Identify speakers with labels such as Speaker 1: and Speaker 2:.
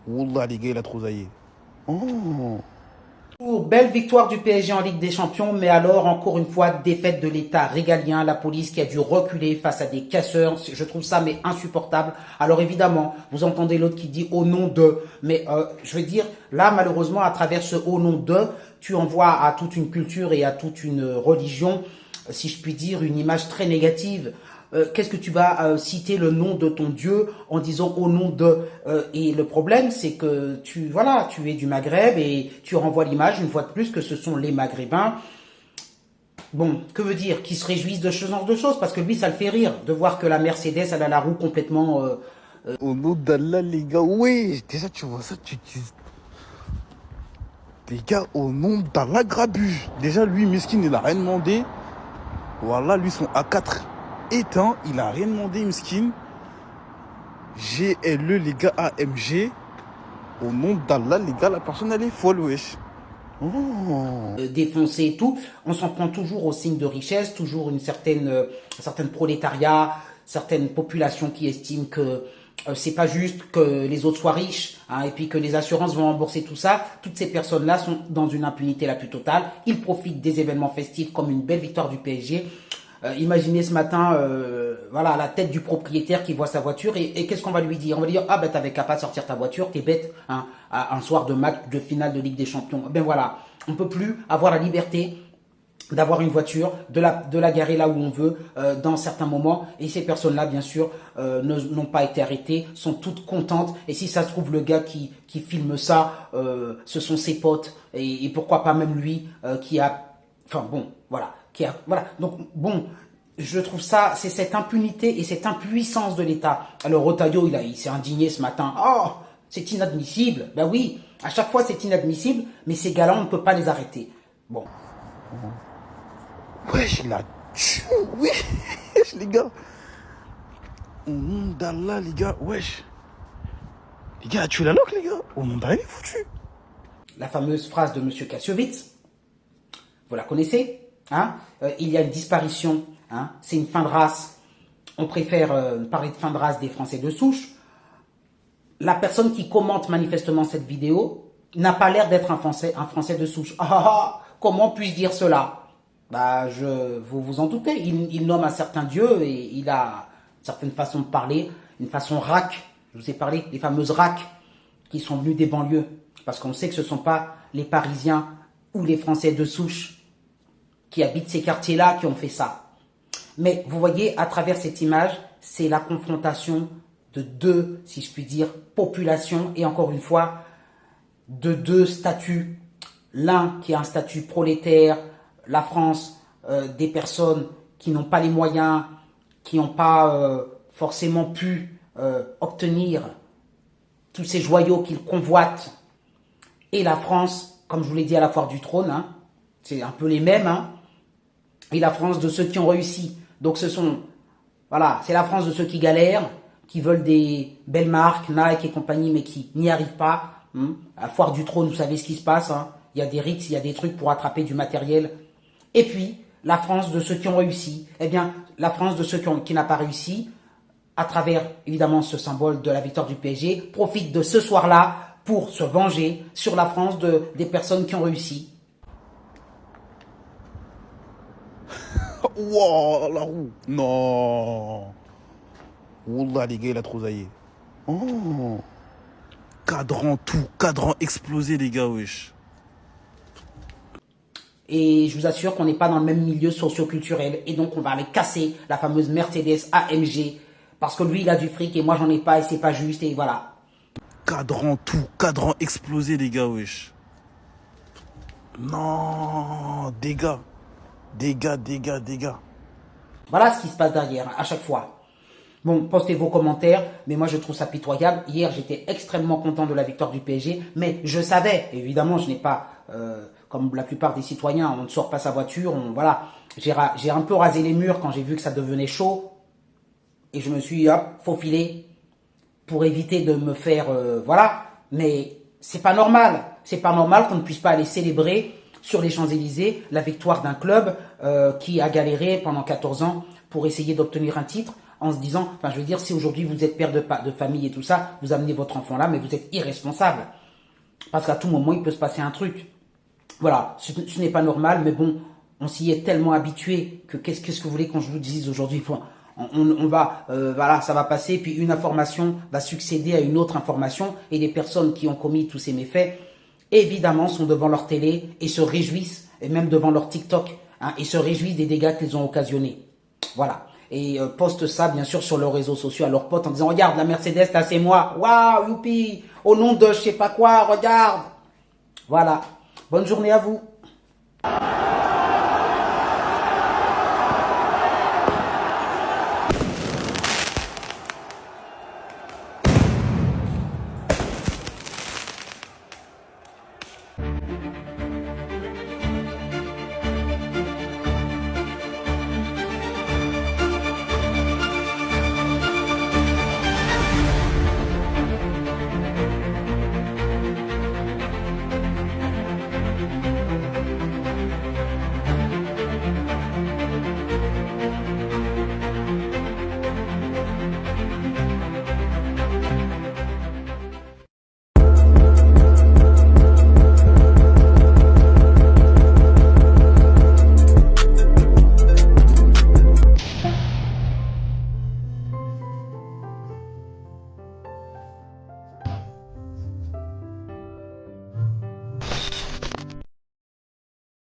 Speaker 1: Wallah, les gars, il a trop zaillé. Oh.
Speaker 2: Belle victoire du PSG en Ligue des Champions, mais alors encore une fois défaite de l'État régalien, la police qui a dû reculer face à des casseurs. Je trouve ça mais insupportable. Alors évidemment, vous entendez l'autre qui dit au nom de, mais je veux dire là malheureusement à travers ce au nom de, tu envoies à toute une culture et à toute une religion, si je puis dire, une image très négative. Qu'est-ce que tu vas citer le nom de ton Dieu en disant au nom de et le problème c'est que tu es du Maghreb et tu renvoies l'image une fois de plus que ce sont les Maghrébins. Bon, que veut dire qu'ils se réjouissent de ce genre de choses parce que lui ça le fait rire de voir que la Mercedes elle a la roue complètement
Speaker 1: Au nom d'Allah, les gars, ouais, déjà tu vois ça, tu dis. Les gars, au nom d'Allah, grabuge. Déjà, lui, Miskin, il a rien demandé. Voilà, lui, son A4 éteint, il a rien demandé, Miskin. GLE, les gars, AMG. Au nom d'Allah, les gars, la personne, elle est folle, wesh. Oh.
Speaker 2: défoncé et tout. On s'en prend toujours aux signes de richesse, toujours une certaine prolétariat, certaines populations qui estiment que c'est pas juste que les autres soient riches, hein, et puis que les assurances vont rembourser tout ça. Toutes ces personnes-là sont dans une impunité la plus totale. Ils profitent des événements festifs comme une belle victoire du PSG. Imaginez ce matin, voilà, la tête du propriétaire qui voit sa voiture et qu'est-ce qu'on va lui dire? On va lui dire ah ben t'avais qu'à pas sortir ta voiture, t'es bête, hein, à un soir de match de finale de Ligue des Champions. Ben voilà, on peut plus avoir la liberté d'avoir une voiture, de la garer là où on veut, dans certains moments. Et ces personnes-là, bien sûr, n'ont pas été arrêtées, sont toutes contentes. Et si ça se trouve, le gars qui filme ça, ce sont ses potes. Et pourquoi pas même lui, qui a... Enfin bon, voilà. Voilà. Donc bon, je trouve ça, c'est cette impunité et cette impuissance de l'État. Alors Rotaillot, il s'est indigné ce matin. Oh, c'est inadmissible. Ben oui, à chaque fois c'est inadmissible, mais ces gars-là, on ne peut pas les arrêter. Bon.
Speaker 1: Wesh, il a tué, wesh, les gars. Au nom d'Allah, les gars, wesh. Les gars, il a tué la loque, les gars. Au nom d'Allah, il est foutu.
Speaker 2: La fameuse phrase de M. Kassovitz, vous la connaissez, hein? Il y a une disparition, hein? C'est une fin de race. On préfère parler de fin de race des Français de souche. La personne qui commente manifestement cette vidéo n'a pas l'air d'être un Français de souche. Comment puis-je dire cela? Bah, vous vous en doutez, il nomme un certain Dieu et il a une certaine façon de parler, une façon rac. Je vous ai parlé des fameuses racs qui sont venus des banlieues. Parce qu'on sait que ce ne sont pas les Parisiens ou les Français de souche qui habitent ces quartiers-là qui ont fait ça. Mais vous voyez, à travers cette image, c'est la confrontation de deux, si je puis dire, populations et encore une fois, de deux statuts. L'un qui a un statut prolétaire, la France, des personnes qui n'ont pas les moyens, qui n'ont pas forcément pu obtenir tous ces joyaux qu'ils convoitent. Et la France, comme je vous l'ai dit à la foire du trône, hein, c'est un peu les mêmes, hein, et la France de ceux qui ont réussi. Donc voilà, c'est la France de ceux qui galèrent, qui veulent des belles marques, Nike et compagnie, mais qui n'y arrivent pas. Hein. À la foire du trône, vous savez ce qui se passe, hein. Il y a des rixes, il y a des trucs pour attraper du matériel. Et puis, la France de ceux qui ont réussi. Eh bien, la France de ceux qui n'ont pas réussi, à travers, évidemment, ce symbole de la victoire du PSG, profite de ce soir-là pour se venger sur la France des personnes qui ont réussi.
Speaker 1: Wow, la roue. Non. Wallah, les gars, il a trop zaillé. Oh. Cadran tout, cadran explosé, les gars, wesh.
Speaker 2: Et je vous assure qu'on n'est pas dans le même milieu socio-culturel. Et donc, on va aller casser la fameuse Mercedes AMG. Parce que lui, il a du fric et moi, j'en ai pas et c'est pas juste. Et voilà.
Speaker 1: Cadran tout, cadran explosé, les gars, wesh. Non, dégâts. Dégâts.
Speaker 2: Voilà ce qui se passe derrière, à chaque fois. Bon, postez vos commentaires, mais moi je trouve ça pitoyable. Hier, j'étais extrêmement content de la victoire du PSG, mais je savais, évidemment, je n'ai pas, comme la plupart des citoyens, on ne sort pas sa voiture, voilà. J'ai un peu rasé les murs quand j'ai vu que ça devenait chaud, et je me suis, hop, faufilé pour éviter de me faire, voilà. Mais c'est pas normal qu'on ne puisse pas aller célébrer sur les Champs-Élysées la victoire d'un club qui a galéré pendant 14 ans pour essayer d'obtenir un titre en se disant, enfin je veux dire, si aujourd'hui vous êtes père de famille et tout ça, vous amenez votre enfant là, mais vous êtes irresponsable. Parce qu'à tout moment, il peut se passer un truc. Voilà, ce n'est pas normal, mais bon, on s'y est tellement habitué que qu'est-ce que vous voulez qu'on je vous dise aujourd'hui? On va, voilà, ça va passer, puis une information va succéder à une autre information, et les personnes qui ont commis tous ces méfaits, évidemment, sont devant leur télé et se réjouissent, et même devant leur TikTok, hein, et se réjouissent des dégâts qu'ils ont occasionnés. Voilà. Et postent ça, bien sûr, sur leurs réseaux sociaux à leurs potes en disant, regarde, la Mercedes, là, c'est moi. Waouh, youpi. Au nom de je sais pas quoi, regarde. Voilà. Bonne journée à vous.